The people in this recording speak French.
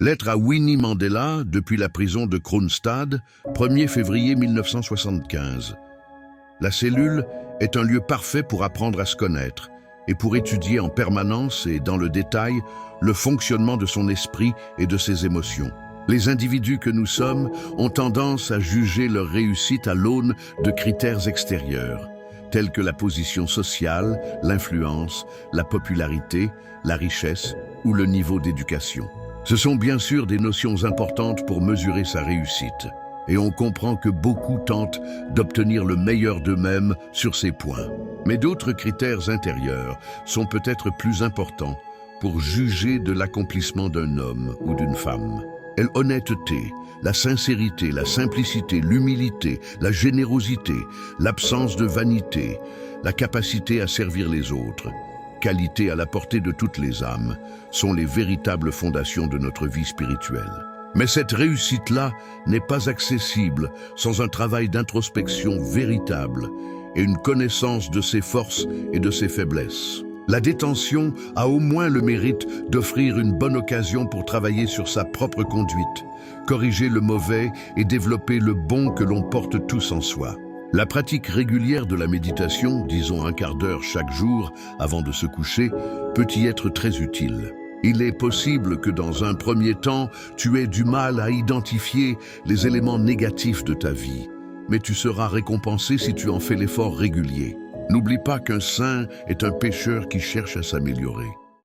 Lettre à Winnie Mandela depuis la prison de Kroonstad, 1er février 1975. La cellule est un lieu parfait pour apprendre à se connaître et pour étudier en permanence et dans le détail le fonctionnement de son esprit et de ses émotions. Les individus que nous sommes ont tendance à juger leur réussite à l'aune de critères extérieurs, tels que la position sociale, l'influence, la popularité, la richesse ou le niveau d'éducation. Ce sont bien sûr des notions importantes pour mesurer sa réussite, et on comprend que beaucoup tentent d'obtenir le meilleur d'eux-mêmes sur ces points. Mais d'autres critères intérieurs sont peut-être plus importants pour juger de l'accomplissement d'un homme ou d'une femme. L'honnêteté, la sincérité, la simplicité, l'humilité, la générosité, l'absence de vanité, la capacité à servir les autres, qualités à la portée de toutes les âmes, sont les véritables fondations de notre vie spirituelle. Mais cette réussite-là n'est pas accessible sans un travail d'introspection véritable et une connaissance de ses forces et de ses faiblesses. La détention a au moins le mérite d'offrir une bonne occasion pour travailler sur sa propre conduite, corriger le mauvais et développer le bon que l'on porte tous en soi. La pratique régulière de la méditation, disons un quart d'heure chaque jour avant de se coucher, peut y être très utile. Il est possible que dans un premier temps, tu aies du mal à identifier les éléments négatifs de ta vie, mais tu seras récompensé si tu en fais l'effort régulier. N'oublie pas qu'un saint est un pécheur qui cherche à s'améliorer.